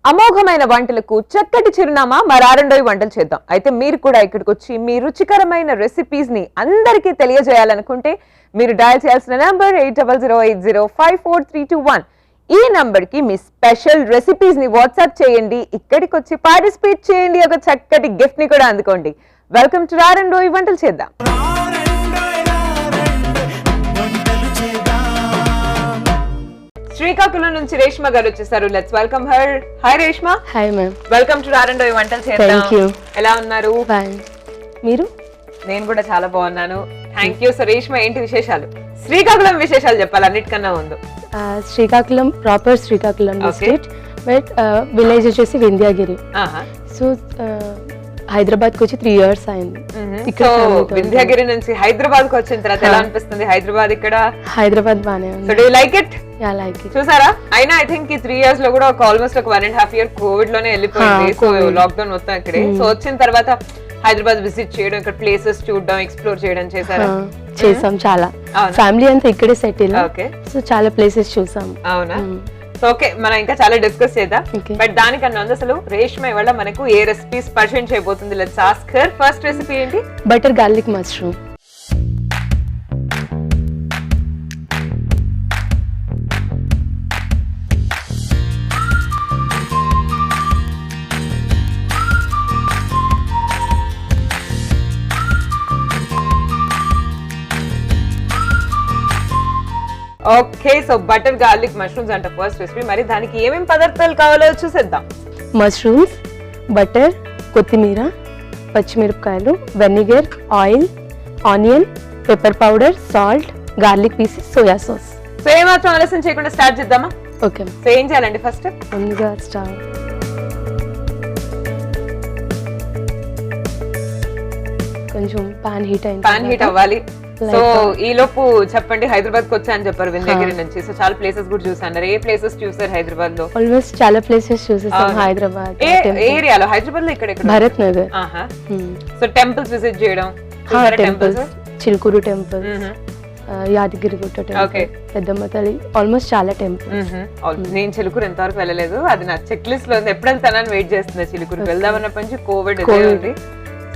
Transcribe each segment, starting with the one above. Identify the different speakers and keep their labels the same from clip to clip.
Speaker 1: అమోఘమైన వంటలకు చక్కటి చిరునామా మరారండోయి వంటలు చేద్దాం. అయితే మీరు కూడా ఇక్కడికి వచ్చి మీ రుచికరమైన రెసిపీస్ ని అందరికీ తెలియజేయాలనుకుంటే మీరు డయల్ చేయాల్సిన నంబర్ 8008054321. ఈ నంబర్ కి మీ స్పెషల్ రెసిపీస్ ని వాట్సాప్ చేయండి, ఇక్కడికి వచ్చి పార్టిసిపేట్ చేయండి, ఒక చక్కటి గిఫ్ట్ ని కూడా అందుకోండి. వెల్కమ్ టు రారండోయి వంటలు చేద్దాం. శ్రీకాకుళం నుంచి రేష్మ గారు వచ్చేసారు. Let's welcome her. Hi Reshma.
Speaker 2: Hi ma'am.
Speaker 1: Welcome to రారండోయి వంటలు చేద్దాం.
Speaker 2: Thank you.
Speaker 1: ఎలా ఉన్నారు?
Speaker 2: ఫైన్. మీరు?
Speaker 1: నేను కూడా చాలా బాగున్నాను. Thank you. సో రేష్మ, ఏంటి విశేషాలు? శ్రీకాకుళం విశేషాలు చెప్పాలి అన్నిటికన్నా ముందు.
Speaker 2: Srikakulam proper Srikakulam district, but village వచ్చేసి వింధ్యాగిరి. సో హైదరాబాద్ కి వచ్చి 3 years అయింది.
Speaker 1: సో వింధ్యాగిరి నుంచి హైదరాబాద్ కు వచ్చిన తర్వాత ఎలా అనిపిస్తుంది హైదరాబాద్? ఇక్కడ
Speaker 2: హైదరాబాద్ బానే ఉంది.
Speaker 1: So do you like it?
Speaker 2: Yeah, like it.
Speaker 1: చూసారా, అయినా ఐ థింక్ ఈ 3 years లో కూడా ఒక ఆల్మోస్ట్ ఒక 1.5 year కోవిడ్ లోనే వెళ్ళిపోయింది. సో లాక్డౌన్ మొత్తం ఇక్కడే. సో వచ్చిన తర్వాత హైదరాబాద్ విజిట్ చేయడం, ఇక్కడ ప్లేసెస్ చూడడం, ఎక్స్ప్లోర్ చేయడం చేశారా?
Speaker 2: చేసాం చాలా. ఫ్యామిలీ అంతా ఇక్కడే సెటిల్. సో చాలా ప్లేసెస్ చూసాం.
Speaker 1: అవునా? సో ఓకే, మనం ఇంకా చాలా డిస్కస్ చేద్దాం. బట్ దానికన్నా ముందు అసలు రేష్మ ఇవాళ మనకు ఏ రెసిపీస్ పరిచయం చేయబోతుంది? Let's ask her. First recipe ఏంటి?
Speaker 2: Butter garlic mushroom.
Speaker 1: Okay, so butter garlic mushrooms అంట ఫస్ట్ రెసిపీ. మరి దానికి ఏమేం పదార్థాలు కావాలో చూసేద్దాం.
Speaker 2: మష్రూమ్స్, బటర్, కొత్తిమీర, పచ్చిమిరపకాయలు, vinegar, oil, onion, pepper powder, salt, garlic pieces, soya sauce.
Speaker 1: So ఏమాత్రం ఆలస్యం చేయకుండా స్టార్ట్ చేద్దామా?
Speaker 2: ఓకే.
Speaker 1: సో ఏం చేయాలండి ఫస్ట్?
Speaker 2: ముందుగా స్టవ్ కొంచెం పాన్ హీట్
Speaker 1: అవ్వాలి. సో ఈ లోపు చెప్పండి, హైదరాబాద్ కి వచ్చా అని చెప్పారు వింధ్యాగిరి నుంచి. సో చాలా ప్లేసెస్ కూడా చూసాను. ఏ ప్లేసెస్ చూసారు హైదరాబాద్ లో?
Speaker 2: ఆల్మోస్ట్ చాలా ప్లేసెస్ చూసేసాం హైదరాబాద్.
Speaker 1: ఏ ఏరియాలో? హైదరాబాద్ లో ఇక్కడ
Speaker 2: Bharat Nagar.
Speaker 1: So temples visit చేయడం,
Speaker 2: temples, Chilukuru temple, Yadagiri Gutta temple, పెద్దమ్మ తల్లి, ఆల్మోస్ట్ చాలా టెంపుల్స్.
Speaker 1: నేను చిలుకూరు ఎంతవరకు వెళ్ళలేదు, అది నా చెక్ లిస్ట్ లో ఉంది. ఎప్పుడు వెళ్తానని వెయిట్ చేస్తున్నా. చిలుకూరుకి వెళ్దామన్నప్పటి నుంచి కోవిడ్ ఉంది.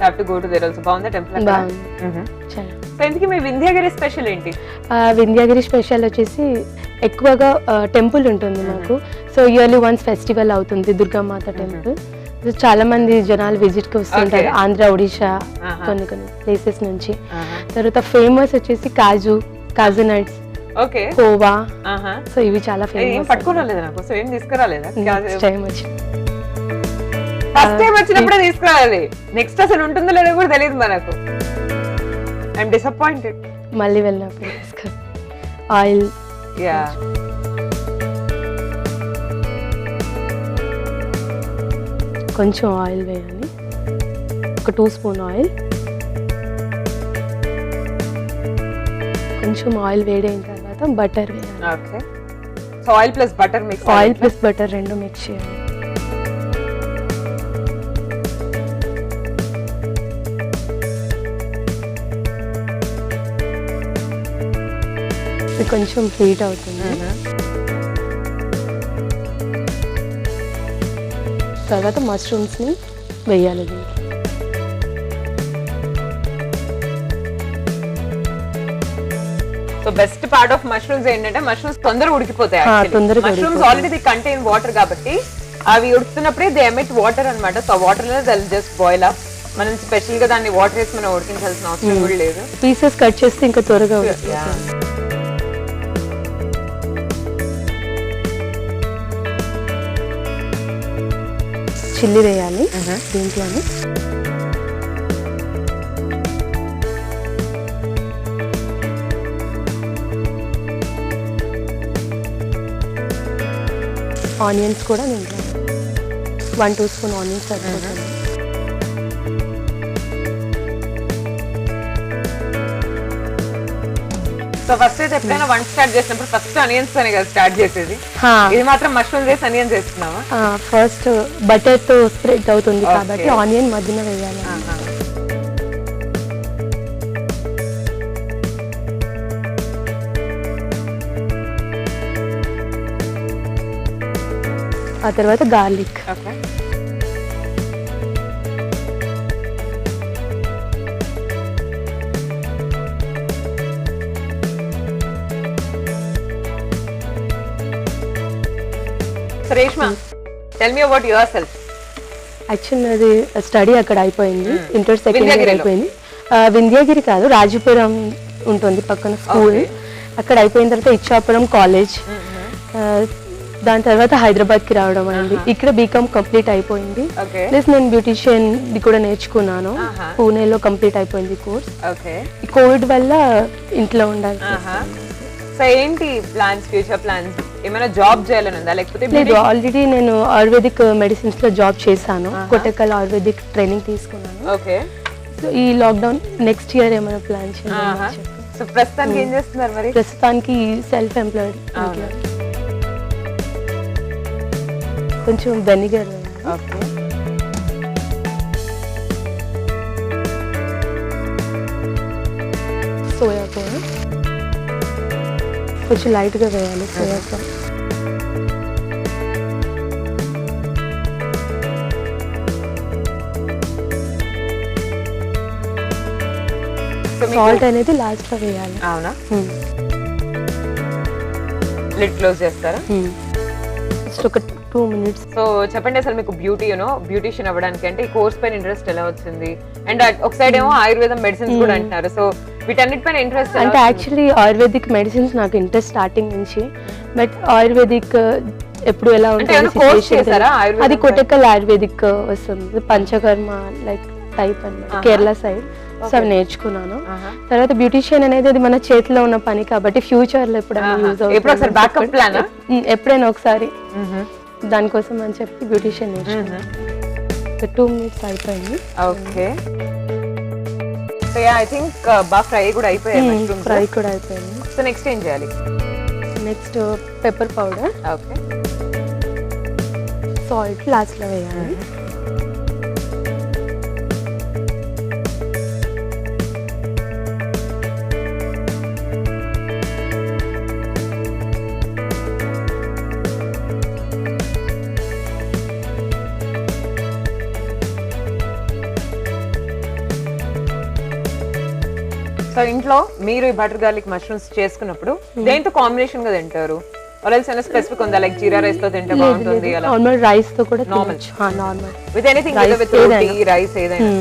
Speaker 1: Have to go to there also. బాగుందా టెంపుల్? సో ఇంతకీ మీ వింధ్యాగిరి స్పెషల్ ఏంటి?
Speaker 2: వింధ్యాగిరి స్పెషల్ వచ్చేసి ఎక్కువగా టెంపుల్ ఉంటుంది మాకు. సో ఇయర్లీ వన్స్ ఫెస్టివల్ అవుతుంది, దుర్గామాత టెంపుల్. చాలా మంది జనాలు విజిట్ కి వస్తుంటారు, ఆంధ్ర, ఒడిషా, కొన్ని ప్లేసెస్ నుంచి. తర్వాత ఫేమస్ వచ్చేసి కాజు నట్స్, కోవా. సో ఇవి చాలా ఫేమస్.
Speaker 1: పట్టుకోరాలేదా నాకు? సో ఏం తీసుకురాలేదా?
Speaker 2: టైం వచ్చి
Speaker 1: ఫస్ట్ టైం వచ్చినప్పుడే తీసుకురావాలి. నెక్స్ట్ అసలు ఉంటుందో లేదో కూడా తెలియదు మనకు. I'm disappointed.
Speaker 2: మళ్ళీ వెళ్ళినప్పుడు ఆయిల్, కొంచెం ఆయిల్ వేయాలి, ఒక 2 స్పూన్ ఆయిల్. కొంచెం ఆయిల్ వేడైన తర్వాత బటర్ వేయాలి.
Speaker 1: Okay. So oil plus butter mix,
Speaker 2: oil plus butter రెండు మిక్స్ చేయాలి. కొంచెం హీట్ అవుతుంది. తర్వాత మష్రూమ్స్ ని వేయాలి.
Speaker 1: So best part of mushrooms ఏంటంటే మష్రూమ్స్ తొందరగా ఉడికిపోతాయి. మష్రూమ్స్ ఆల్రెడీ కంటైన్ వాటర్ కాబట్టి అవి ఉడుకుతున్నప్పుడే దే ఎమిట్ వాటర్ అన్నమాట. సో వాటర్ లో జస్ట్ బాయిల్ అప్. మనం స్పెషల్ గా దాన్ని వాటర్ వేసి మనం ఉడికించాల్సిన అవసరం కూడా లేదు.
Speaker 2: పీసెస్ కట్ చేస్తే ఇంకా త్వరగా చిల్లీ వేయాలి దీంట్లోనే. ఆనియన్స్ కూడా దీంట్లో 1-2 స్పూన్ ఆనియన్స్ సరిపోతుంది.
Speaker 1: సో ఫస్ట్ అయితే ఎప్పుడైనా వంట స్టార్ట్ చేసినప్పుడు ఫస్ట్ ఆనియన్స్ అనే కదా స్టార్ట్ చేసేది. ఇది మాత్రం మష్రూమ్ వేసి ఆనియన్స్ వేస్తున్నావా?
Speaker 2: ఫస్ట్ బటర్ తో స్ప్రెడ్ అవుతుంది కాబట్టి ఆనియన్ మధ్యన వేయాలి. ఆ తర్వాత garlic.
Speaker 1: Okay. So Reshma, tell me about your self.
Speaker 2: Actual అది స్టడీ అక్కడ అయిపోయింది, ఇంటర్ సెకండ్ ఇయర్
Speaker 1: వింధ్యాగిరిలో?
Speaker 2: అయిపోయింది. వింధ్యాగిరి కాదు, రాజపురం ఉంటుంది పక్కన స్కూల్. అక్కడ అయిపోయిన తర్వాత ఇచ్చాపురం కాలేజ్, దాని తర్వాత హైదరాబాద్కి రావడం అయింది. ఇక్కడ బీకామ్ కంప్లీట్ అయిపోయింది.
Speaker 1: ఓకే.
Speaker 2: ప్లస్ నేను బ్యూటిషియన్ కూడా నేర్చుకున్నాను, పూణేలో కంప్లీట్ అయిపోయింది కోర్స్.
Speaker 1: ఓకే.
Speaker 2: ఈ కోవిడ్ వల్ల ఇంట్లో ఉండాలి.
Speaker 1: సో ఏంటి ప్లాన్స్, ఫ్యూచర్ ప్లాన్స్? ఏమైనా జాబ్ చేయాలని ఉందా లేకపోతే?
Speaker 2: లేదు, ఆల్రెడీ నేను ఆయుర్వేదిక్ మెడిసిన్స్ లో జాబ్ చేశాను, కొట్టకల్ ఆయుర్వేదిక్ ట్రైనింగ్ తీసుకున్నాను.
Speaker 1: ఓకే.
Speaker 2: సో ఈ లాక్డౌన్ నెక్స్ట్ ఇయర్ ఏమైనా ప్లాన్ చేయాలి.
Speaker 1: సో ప్రస్తుతానికి ఏం చేస్తున్నారు మరి?
Speaker 2: ప్రస్తుతానికి సెల్ఫ్ ఎంప్లాయిడ్, కొంచెం వెనిగర్.
Speaker 1: ఓకే.
Speaker 2: సోయా కూడా కొంచెం లైట్గా వేయాలి. సోయా సాస్ సాల్ట్ అనేది లాస్ట్ లో వేయాలి.
Speaker 1: అవునా? లిడ్ క్లోజ్ చేస్తారా?
Speaker 2: జస్ట్ ఒక 2 minutes.
Speaker 1: సో చెప్పండి, అసలు మీకు బ్యూటిషియన్ అవ్వడానికి అంటే ఈ కోర్స్ పైన ఇంట్రెస్ట్ ఎలా వచ్చింది? అండ్ ఒక సైడ్ ఏమో ఆయుర్వేదం మెడిసిన్స్ కూడా అంటున్నారు. సో వీటన్నిటిపైన ఇంట్రెస్ట్
Speaker 2: అంటే యాక్చువల్లీ ఆయుర్వేదిక్ మెడిసిన్స్ నాకు ఇంట్రెస్ట్ స్టార్టింగ్ నుంచి. బట్ ఆయుర్వేదిక్ ఎప్పుడు ఎలా ఉంటుంది, అది కొట్టకల్ ఆయుర్వేదిక్ వస్తుంది, పంచకర్మ లైక్ టైప్ అన్నమాట, కేరళ సైడ్. సో అవి నేర్చుకున్నాను. తర్వాత బ్యూటిషియన్ అనేది అది మన చేతిలో ఉన్న పని కాబట్టి ఫ్యూచర్ లో ఎప్పుడైనా యూజ్ అవుతుంది, ఎప్పుడైనా ఒకసారి దానికోసం అని చెప్పి బ్యూటిషియన్ నేర్చుకున్నాను. 2 minutes అయిపోయింది.
Speaker 1: ఓకే. సో ఐ థింక్ బాగా ఫ్రై కూడా అయిపోయింది.
Speaker 2: ఫ్రై కూడా అయిపోయింది.
Speaker 1: సో నెక్స్ట్ ఏం చేయాలి?
Speaker 2: Next pepper powder,
Speaker 1: okay,
Speaker 2: salt last లో వేయాలి.
Speaker 1: సో ఇంట్లో మీరు ఈ బటర్ గార్లిక్ మష్రూమ్స్ చేసుకున్నప్పుడు దేంతో కాంబినేషన్ గా తింటారు? స్పెసిఫిక్ ఉందా, లైక్ జీరా రైస్ తో తింటే బాగుంటుంది అలా?
Speaker 2: నార్మల్ రైస్ తో కూడా
Speaker 1: normal
Speaker 2: normal
Speaker 1: with anything, with roti, rice ఏదైనా.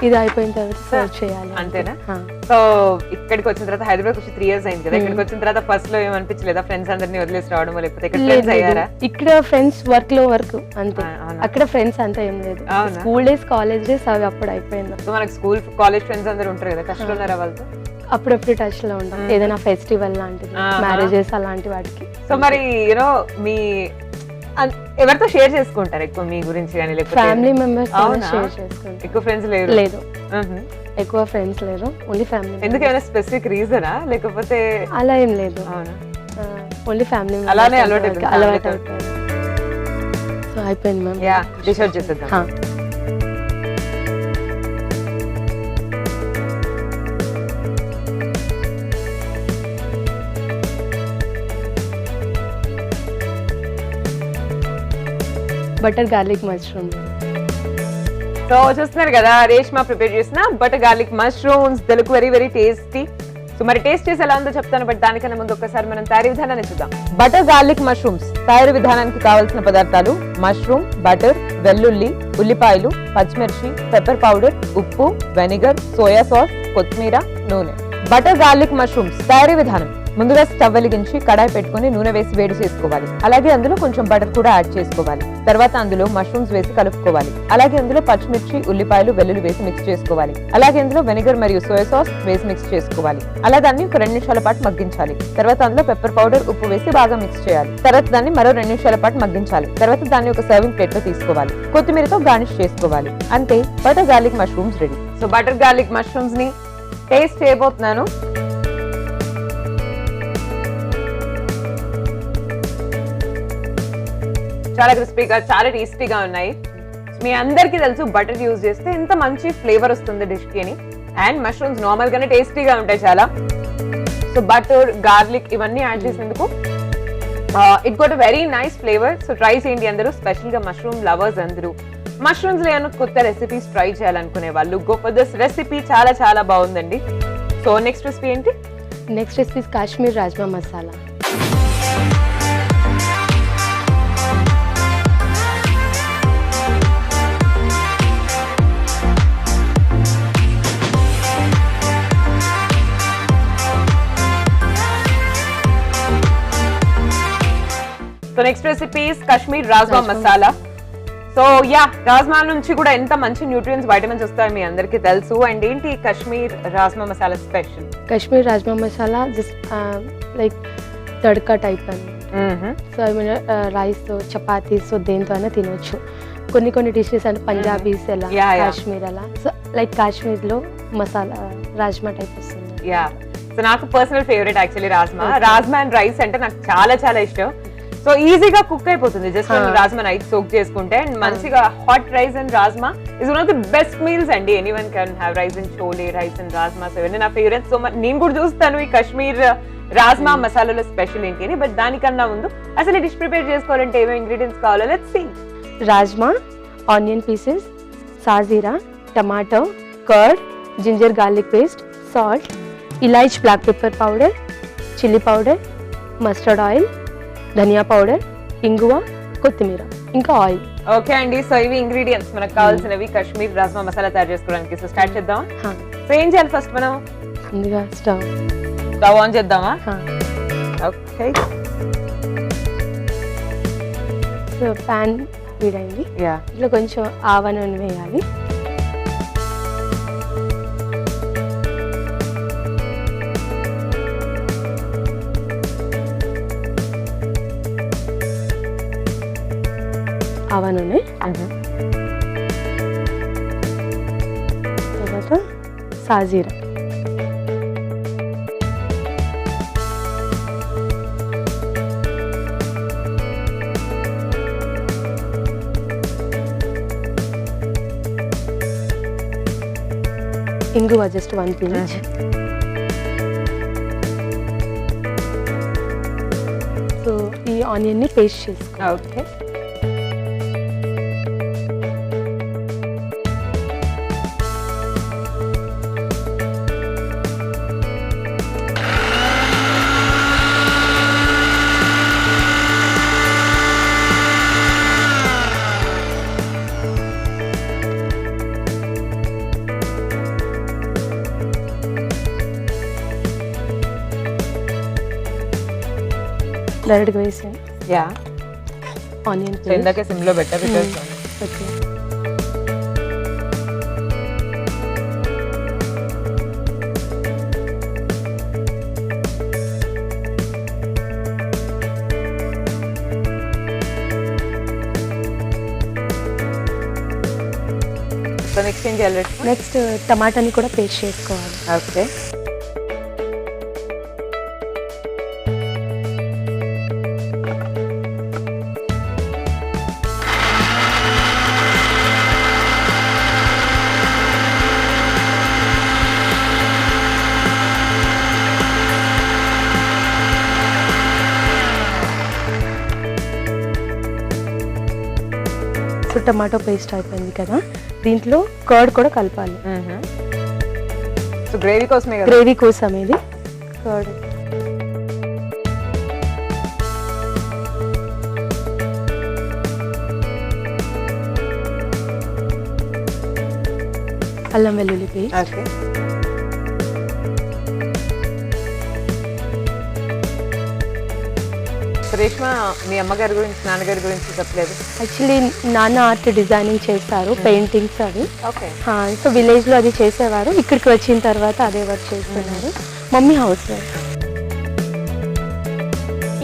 Speaker 2: ఇది అయిపోయిన తర్వాత సర్వ్ చేయాలి.
Speaker 1: అంతేనా? సో ఇక్కడికి వచ్చిన తర్వాత, హైదరాబాద్ వచ్చి 3 years అయింది కదా, ఇక్కడికి వచ్చిన తర్వాత ఫస్ట్ లో ఏమనిపించలేదా ఫ్రెండ్స్ అందరినీ వదిలేసి రావడం, లేకపోతే ఇక్కడ ఫ్రెండ్స్ అయ్యారా?
Speaker 2: ఇక్కడ ఫ్రెండ్స్ వర్క్ లో వర్క్ అంతే, అక్కడ ఫ్రెండ్స్ అంతా ఏం లేదు. స్కూల్ డేస్, కాలేజ్ డేస్ అవి అప్పుడు అయిపోయింది.
Speaker 1: సో మనకి స్కూల్ కాలేజ్ ఫ్రెండ్స్ అందరూ ఉంటారు కదా, టచ్ లో ఉన్నారా వాళ్ళతో?
Speaker 2: అప్పుడప్పుడు టచ్ లో ఉంటాం, ఏదైనా ఫెస్టివల్ లాంటిది, మ్యారేజెస్ అలాంటి వాటికి.
Speaker 1: సో మరి మీ ఎవరితో షేర్ చేసుకుంటారు ఎక్కువ మీ గురించి కానీ, లేకపోతే
Speaker 2: ఫ్యామిలీ మెంబర్స్ షేర్ చేసుకుంటారు.
Speaker 1: ఎక్కువ ఫ్రెండ్స్ లేరు?
Speaker 2: లేదు, ఎక్కువ ఫ్రెండ్స్ లేరు, ఓన్లీ ఫ్యామిలీ.
Speaker 1: ఎందుకు, ఏమైనా స్పెసిఫిక్ రీజనా లేకపోతే?
Speaker 2: అలా ఏం లేదు, ఓన్లీ ఫ్యామిలీ.
Speaker 1: అలానే అలవాటు
Speaker 2: అయిపోయింది. సో అయిపోయింది మ్యామ్.
Speaker 1: యా, డిష్ అవుట్ చేసేద్దాం.
Speaker 2: Butter garlic mushroom.
Speaker 1: సో చూస్తున్నారు కదా, రేష్మా ప్రిపేర్ చేసిన butter garlic mushrooms. Telugu very very tasty. So మరి టేస్ట్ చేసి ఎలా ఉందో చెప్తాను, బట్ దానికన్నా ముందు ఒక్కసారి మనం తయారీ విధానాన్ని చూద్దాం. బటర్ గార్లిక్ మష్రూమ్స్ తయారీ విధానానికి కావాల్సిన పదార్థాలు: మష్రూమ్, బటర్, వెల్లుల్లి, ఉల్లిపాయలు, పచ్చిమిర్చి, పెప్పర్ పౌడర్, ఉప్పు, వెనిగర్, సోయా సాస్, కొత్తిమీర, నూనె. బటర్ గార్లిక్ మష్రూమ్స్ తయారీ విధానం: ముందుగా స్టవ్ వెలిగించి కడాయి పెట్టుకుని నూనె వేసి వేడి చేసుకోవాలి. అలాగే అందులో కొంచెం బటర్ కూడా యాడ్ చేసుకోవాలి. తర్వాత అందులో మష్రూమ్స్ వేసి కలుపుకోవాలి. అలాగే అందులో పచ్చిమిర్చి, ఉల్లిపాయలు, వెల్లుల్లి వేసి మిక్స్ చేసుకోవాలి. అలాగే అందులో వెనిగర్ మరియు సోయా సాస్ వేసి మిక్స్ చేసుకోవాలి. అలా దాన్ని ఒక 2 నిమిషాల పాటు మగ్గించాలి. తర్వాత అందులో పెప్పర్ పౌడర్, ఉప్పు వేసి బాగా మిక్స్ చేయాలి. తర్వాత దాన్ని మరో 2 నిమిషాల పాటు మగ్గించాలి. తర్వాత దాన్ని ఒక సర్వింగ్ ప్లేట్ లో తీసుకోవాలి. కొత్తిమీరతో గార్నిష్ చేసుకోవాలి. అంతే, butter garlic mushrooms ready. So butter garlic mushrooms ని టేస్ట్ చేయబోతున్నాను. చాలా క్రిస్పీగా, చాలా టేస్టీగా ఉన్నాయి. మీ అందరికీ తెలుసు బటర్ యూజ్ చేస్తే ఎంత మంచి ఫ్లేవర్ వస్తుంది డిష్ కి అని. అండ్ మష్రూమ్స్ నార్మల్ గానే టేస్టీగా ఉంటాయి చాలా. సో బటర్, గార్లిక్ ఇవన్నీ యాడ్ చేసినందుకు it got very nice flavour. So try చేయండి అందరూ, స్పెషల్ గా మష్రూమ్ లవర్స్ అందరూ. మష్రూమ్స్ లో ఏమైనా కొత్త రెసిపీస్ ట్రై చేయాలనుకునే వాళ్ళు గో ఫర్ దిస్ రెసిపీ, చాలా చాలా బాగుందండి. సో నెక్స్ట్ రెసిపీ ఏంటి?
Speaker 2: Next recipe Kashmir rajma masala.
Speaker 1: So next recipe Kashmir rajma masala. So yeah, rajma నుంచి కూడా ఎంత మంచి న్యూట్రియన్స్, వైటమిన్స్ వస్తాయో మీ అందరికీ తెలుసు. అండ్ ఏంటి Kashmir rajma masala special?
Speaker 2: Kashmir rajma masala just like tadka type అనమాట. సో ఏమైనా రైస్తో, చపాతీస్తో దేంతో అయినా తినొచ్చు. కొన్ని డిషెస్ అంటే పంజాబీస్ ఎలా, కాశ్మీర్ అలా. సో లైక్ కాశ్మీర్లో మసాలా రాజ్మా టైప్ వస్తుంది.
Speaker 1: యా, సో నాకు personal favourite actually rajma. Rajma and rice అంటే నాకు చాలా చాలా ఇష్టం. సో ఈజీగా కుక్ అయిపోతుంది జస్ట్ రాజ్మా నైట్ సోక్ చేసుకుంటే. అండ్ మంచిగా hot rice and rajma is one of the best meals అండి. Anyone can have rice and chole, rice and rajma. So ఇవన్నీ నా ఫేవరెట్. సో నేను కూడా చూస్తాను ఈ కాశ్మీర్ రాజ్మా మసాలాలో స్పెషల్ ఏంటి అని. బట్ దానికన్నా ముందు అసలు డిష్ ప్రిపేర్ చేసుకోవాలంటే ఏమేమి ఇంగ్రీడియంట్స్ కావాలో let's see.
Speaker 2: Rajma, onion pieces, సాజీరా, tomato, curd, ginger garlic paste, salt, ఇలాచ్ black pepper powder, chilli powder, mustard oil, ధనియా పౌడర్, ఇంగువ, కొత్తిమీర, ఇంకా ఆయిల్.
Speaker 1: ఓకే అండి, సో ఇవి ఇంగ్రీడియంట్స్ మనకు కావాల్సినవి కాశ్మీర్ రాజ్మా మసాలా తయారు చేసుకోవడానికి. సో స్టార్ట్ చేద్దాం. సో ఏం చేయాలి ఫస్ట్ మనం?
Speaker 2: ముందుగా స్టవ్
Speaker 1: ఆన్ చేద్దామా? ఓకే,
Speaker 2: సో ప్యాన్ వేడైంది. ఇట్లా కొంచెం ఆవ నూనె వేయాలి. ఆవ నూనె, తర్వాత సాజీరా, ఇంగువ జస్ట్ 1 pinch, సో ఈ ఆనియన్ ని పేస్ట్ చేసుకో.
Speaker 1: ఓకే,
Speaker 2: డైరెక్ట్గా వేసాను.
Speaker 1: యా,
Speaker 2: ఆనియన్
Speaker 1: ఇందాకే సిమ్ లో పెట్టా బికాజ్
Speaker 2: ఓకే.
Speaker 1: సో నెక్స్ట్ ఏం చేయాలి?
Speaker 2: నెక్స్ట్ టమాటాని కూడా పేస్ట్ చేసుకోవాలి.
Speaker 1: ఓకే,
Speaker 2: సో టమాటో పేస్ట్ అయిపోయింది కదా, దీంట్లో కర్డ్ కూడా కలపాలి.
Speaker 1: సో గ్రేవీ కోసమే కదా?
Speaker 2: గ్రేవీ కోసం ఇది కర్డ్. అల్లం వెల్లుల్లి పేస్ట్.
Speaker 1: ఓకే, రేష్మా మీ అమ్మగారి గురించి, నాన్నగారి గురించి చెప్పలేదు.
Speaker 2: యాక్చువల్లీ నాన్న ఆర్ట్ డిజైనింగ్ చేస్తారు, పెయింటింగ్స్ అవి.
Speaker 1: ఓకే,
Speaker 2: సో విలేజ్ లో అది చేసేవారు. ఇక్కడికి వచ్చిన తర్వాత అదే వర్క్ చేస్తున్నారు. Mummy house wife.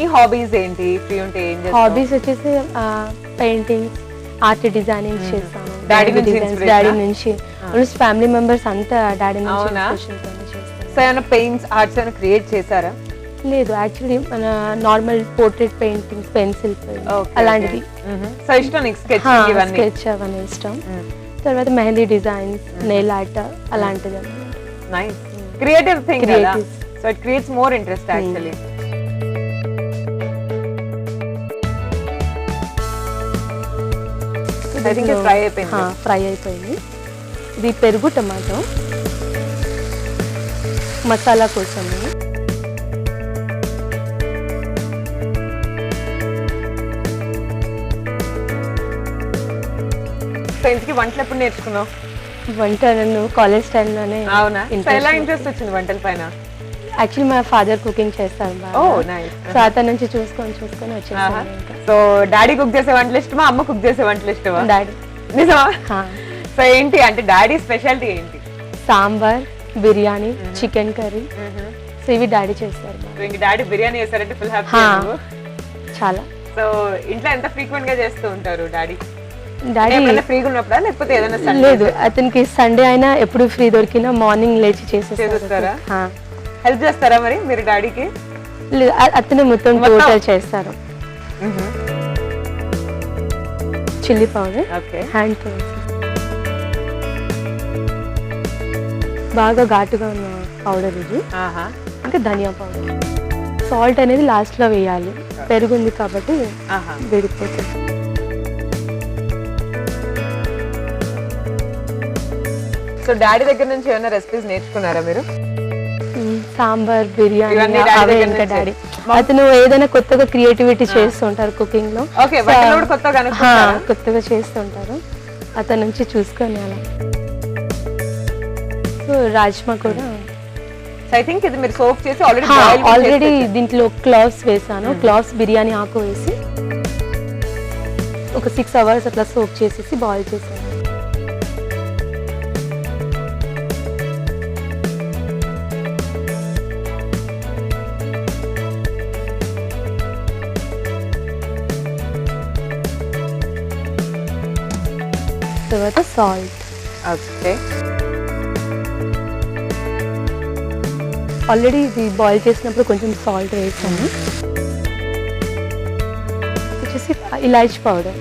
Speaker 1: ఈ హాబీస్ ఏంటి? ఫ్రీ ఉంటే ఏం చేస్తావు?
Speaker 2: హాబీస్ వచ్చేసి పెయింటింగ్స్, ఆర్ట్ డిజైనింగ్ చేస్తాను.
Speaker 1: డాడీ
Speaker 2: నుంచి ఫ్యామిలీ మెంబర్స్ అంతా డాడీ
Speaker 1: అవునా?
Speaker 2: నుంచి.
Speaker 1: సో ఏమైనా పెయింట్స్, ఆర్ట్స్ ఏమైనా క్రియేట్ చేశారా?
Speaker 2: లేదు, యాక్చువల్లీ మన నార్మల్ పోర్ట్రేట్ పెయింటింగ్, పెన్సిల్ అలాంటిది.
Speaker 1: సో ఇష్టం నీకు స్కెచ్
Speaker 2: అవన్నీ ఇష్టం. తర్వాత మెహందీ డిజైన్స్, నెయిల్ ఆర్ట్ అలాంటిది.
Speaker 1: నైస్ క్రియేటివ్ థింగ్ కదా,
Speaker 2: Creative.
Speaker 1: So it creates more interest actually. I think fry అయిపోయింది.
Speaker 2: ఫ్రై అయిపోయింది. ఇది పెరుగు టమాటో మసాలా కోసం.
Speaker 1: సో ఇంతకీ వంటలు ఎప్పుడు నేర్చుకున్నావు?
Speaker 2: వంట నేను కాలేజ్ టైంలోనే.
Speaker 1: అవునా? సో ఎలా ఇంట్రెస్ట్ వచ్చింది వంటల పైన?
Speaker 2: యాక్చువల్లీ మా ఫాదర్ కుకింగ్ చేస్తారు
Speaker 1: ఓ
Speaker 2: బాగా.
Speaker 1: నైస్.
Speaker 2: సో అతని నుంచి చూసుకొని వచ్చేసాను ఇంకా.
Speaker 1: సో డాడీ కుక్ చేసే వంటలు ఇష్టమా, అమ్మ కుక్ చేసే వంటలు ఇష్టమా?
Speaker 2: డాడీ.
Speaker 1: నిజమా? సో ఏంటి అంటే డాడీ స్పెషాలిటీ ఏంటి?
Speaker 2: Sambar, biryani, chicken curry, so ఇవి డాడీ చేస్తారు బాగా.
Speaker 1: సో ఇంక డాడీ బిర్యానీ చేస్తారంటే ఫుల్ హ్యాపీ.
Speaker 2: చాలా.
Speaker 1: సో ఇంట్లో ఎంత ఫ్రీక్వెంట్ గా చేస్తూ ఉంటారు డాడీ?
Speaker 2: డాడీ
Speaker 1: ఎప్పుడైనా ఫ్రీగా ఉన్నప్పుడా లేకపోతే ఏదైనా
Speaker 2: లేదు, అతనికి సండే అయినా ఎప్పుడు ఫ్రీ దొరికినా మార్నింగ్ లేచి
Speaker 1: చేసేస్తారా?
Speaker 2: చేసేస్తారు.
Speaker 1: హెల్ప్ చేస్తారా మరి మీరు డాడీకి?
Speaker 2: లేదు, అతను మొత్తం టోటల్ చేస్తారు. Chilli powder,
Speaker 1: okay.
Speaker 2: Hand powder, బాగా ఘాటుగా ఉన్న పౌడర్ ఇది. ఇంకా ధనియా పౌడర్, సాల్ట్ అనేది లాస్ట్ లో వేయాలి, పెరుగుంది కాబట్టి విడిపోతుంది.
Speaker 1: సో డాడీ దగ్గర నుంచి ఏమైనా రెసిపీస్ నేర్చుకున్నారా మీరు?
Speaker 2: సాంబార్, బిర్యానీ
Speaker 1: ఇవన్నీ డాడీ
Speaker 2: అవే
Speaker 1: దగ్గర
Speaker 2: ఇంకా
Speaker 1: నుంచే.
Speaker 2: డాడీ. అతను ఏదైనా కొత్తగా క్రియేటివిటీ చేస్తుంటారు కుకింగ్ లో.
Speaker 1: ఓకే, వంటలు కూడా కొత్తగా కనుక్కుంటారా?
Speaker 2: కొత్తగా చేస్తుంటారు, అతని నుంచి చూసుకొని అలా. సో రాజ్మా కూడా
Speaker 1: ఐ థింక్ ఇది మీరు సోప్ చేసి
Speaker 2: ఆల్రెడీ దీంట్లో క్లావ్స్ వేసాను. క్లావ్స్ బిర్యానీ ఆకు వేసి ఒక 6 hours అట్లా సోప్ చేసేసి బాయిల్ చేసాను. తర్వాత సాల్ట్.
Speaker 1: ఓకే.
Speaker 2: ఆల్రెడీ ఇది బాయిల్ చేసినప్పుడు కొంచెం సాల్ట్ వేసాను. వచ్చేసి ఇలాచీ పౌడర్.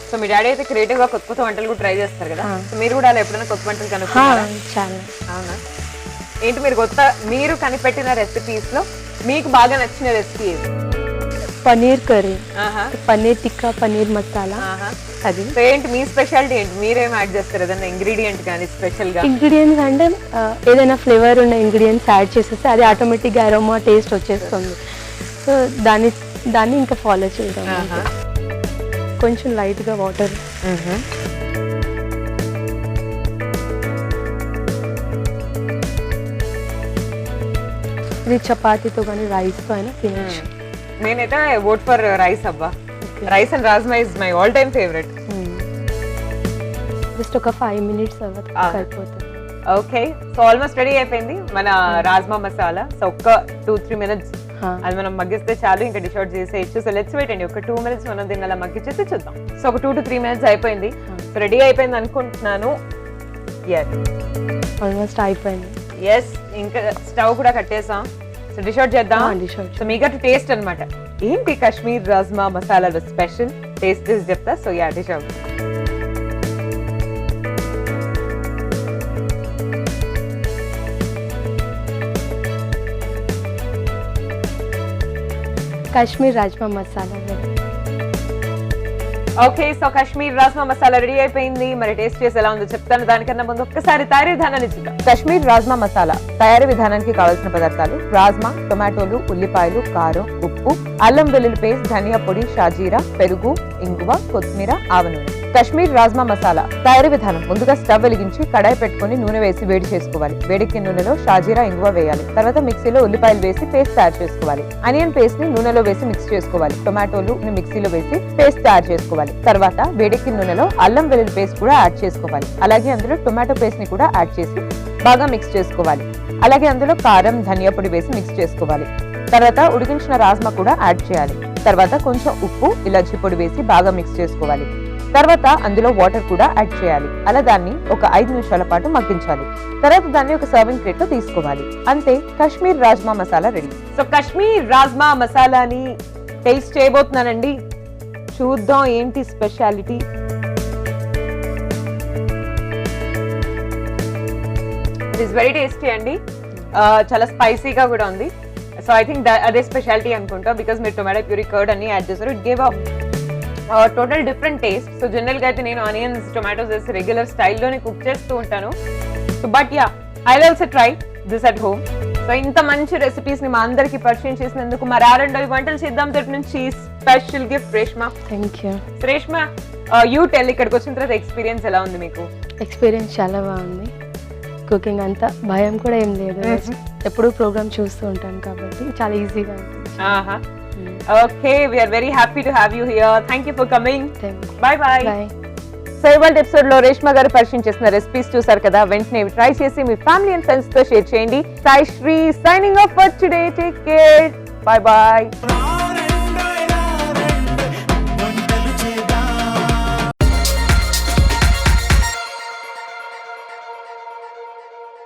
Speaker 1: సో మీ డాడీ అయితే క్రియేటివ్ గా కొత్త కొత్త వంటలు కూడా ట్రై చేస్తారు కదా, సో మీరు కూడా అలా ఎప్పుడైనా కొత్త వంటలు కనుక్కున్నారా?
Speaker 2: చాలా.
Speaker 1: అవునా? ఏంటి మీరు కనిపెట్టిన రెసిపీస్ లో మీకు బాగా నచ్చిన రెసిపీ ఏది?
Speaker 2: పనీర్ కర్రీ, పనీర్ టిక్కా, పనీర్ మసాలా. అది
Speaker 1: సో ఏంటి మీ స్పెషాలిటీ ఏంటి? మీరేం యాడ్ చేస్తారు ఏదైనా ఇంగ్రీడియంట్ కానీ స్పెషల్ గా?
Speaker 2: ఇంగ్రీడియంట్స్ అంటే ఏదైనా ఫ్లేవర్ ఉన్న ఇంగ్రీడియంట్స్ యాడ్ చేసేస్తే అది ఆటోమేటిక్గా అరోమా టేస్ట్ వచ్చేస్తుంది. సో దాన్ని ఇంకా ఫాలో చేయడం. కొంచెం లైట్గా వాటర్. ఇది చపాతీతో కానీ రైస్తో అయినా తినచ్చు.
Speaker 1: నేనైతే ఓట్ ఫర్ రైస్ అబ్బా. Rice and rajma is my all time favourite.
Speaker 2: Just ఒక 5 minutes తర్వాత అయిపోతుంది.
Speaker 1: ఓకే, సో ఆల్మోస్ట్ రెడీ అయిపోయింది మన రాజ్మా మసాలా. సో ఒక్క 2-3 minutes అది మనం మగ్గిస్తే చాలు, ఇంకా డిష్ అవుట్ చేసేయచ్చు. సో లెట్స్ వెయిట్ అండి, ఒక 2 minutes మనం దీన్ని అలా మగ్గిచ్చేసి చూద్దాం. సో ఒక 2 to 3 minutes అయిపోయింది. సో రెడీ అయిపోయింది అనుకుంటున్నాను.
Speaker 2: ఆల్మోస్ట్ అయిపోయింది.
Speaker 1: ఎస్, ఇంకా స్టవ్ కూడా కట్టేసాం. సో డిష్ అవుట్ చేద్దాం. సో మీకు టేస్ట్ అన్నమాట. ఏంటి కాశ్మీర్ రాజ్మా మసాలాలో స్పెషల్ టేస్ట్ చెప్తా. So dish out.
Speaker 2: Kashmir rajma masala.
Speaker 1: Okay, so Kashmir rajma masala ready అయిపోయింది. మరి టేస్ట్ చేసి ఎలా ఉందో చెప్తాను. దానికన్నా ముందు ఒక్కసారి తయారీ విధానాన్ని చూద్దాం. కాశ్మీర్ రాజ్మా మసాలా తయారీ విధానానికి కావాల్సిన పదార్థాలు: రాజ్మా, టొమాటోలు, ఉల్లిపాయలు, కారం, ఉప్పు, అల్లం వెల్లుల్లి పేస్ట్, ధనియా పొడి, షాజీరా, పెరుగు, ఇంగువ, కొత్తిమీర, ఆవ నూనె. కాశ్మీర్ రాజ్మా మసాలా తయారీ విధానం: ముందుగా స్టవ్ వెలిగించి కడాయి పెట్టుకుని నూనె వేసి వేడి చేసుకోవాలి. వేడికి నూనెలో షాజీరా, ఇంగువ వేయాలి. తర్వాత మిక్సీలో ఉల్లిపాయలు వేసి పేస్ట్ తయారు చేసుకోవాలి. ఆనియన్ పేస్ట్ ని నూనెలో వేసి మిక్స్ చేసుకోవాలి. టొమాటోలు మిక్సీలో వేసి పేస్ట్ తయారు చేసుకోవాలి. తర్వాత వేడికి నూనెలో అల్లం వెల్లుల్లి పేస్ట్ కూడా యాడ్ చేసుకోవాలి. అలాగే అందులో టొమాటో పేస్ట్ ని కూడా యాడ్ చేసి బాగా మిక్స్ చేసుకోవాలి. అలాగే అందులో కారం, ధనియా పొడి వేసి మిక్స్ చేసుకోవాలి. తర్వాత ఉడికించిన రాజ్మా కూడా యాడ్ చేయాలి. తర్వాత కొంచెం ఉప్పు, ఇలాచీ పొడి వేసి బాగా మిక్స్ చేసుకోవాలి. తర్వాత అందులో వాటర్ కూడా యాడ్ చేయాలి. అలా దాన్ని ఒక 5 నిమిషాల పాటు మగ్గించాలి. తర్వాత దాన్ని ఒక సర్వింగ్ ప్లేట్ లో తీసుకోవాలి. అంతే, కాశ్మీర్ రాజ్మా మసాలా రెడీ. సో కాశ్మీర్ రాజ్మా మసాలాని టేస్ట్ చేయబోతున్నానండి. చూద్దాం ఏంటి speciality. It is very tasty అండి. చాలా స్పైసీగా కూడా ఉంది. సో ఐ థింక్ అదే స్పెషాలిటీ అనుకుంటా, బికాస్ మీరు టొమాటో ప్యూరీ కర్డ్ అని యాడ్ చేశారు. It gave total different taste. So general గా అయితే నేను ఆనియన్స్ టొమాటోస్ వేసి రెగ్యులర్ స్టైల్లోనే కుక్ చేస్తూ ఉంటాను. So but yeah, I also try this at home. So ఇంత మంచి రెసిపీస్ ని మా అందరికి పరిచయం చేసినందుకు మరి ఆరండవి వంటలు చేద్దాం తరపు నుంచి special gift Reshma.
Speaker 2: Thank you.
Speaker 1: Reshma, you tell, ఇక్కడికి వచ్చిన తర్వాత ఎక్స్పీరియన్స్ ఎలా ఉంది మీకు?
Speaker 2: ఎక్స్పీరియన్స్ చాలా బాగుంది. కుకింగ్ అంతా భయం కూడా ఏం లేదు. ఎప్పుడు ప్రోగ్రామ్ చూస్తూ ఉంటాను కాబట్టి చాలా ఈజీగా ఉంటుంది.
Speaker 1: Okay, we're very happy to have you here. Thank you for coming. Bye bye. So ఇవాళ ఎపిసోడ్ లో రేష్మా గారు పరిచయం చేసిన రెసిపీస్ చూసారు కదా, వెంటనే ట్రై చేసి మీ ఫ్యామిలీ అండ్ ఫ్రెండ్స్ తో షేర్ చేయండి. Sai Sri signing off for today. Take care. Bye bye.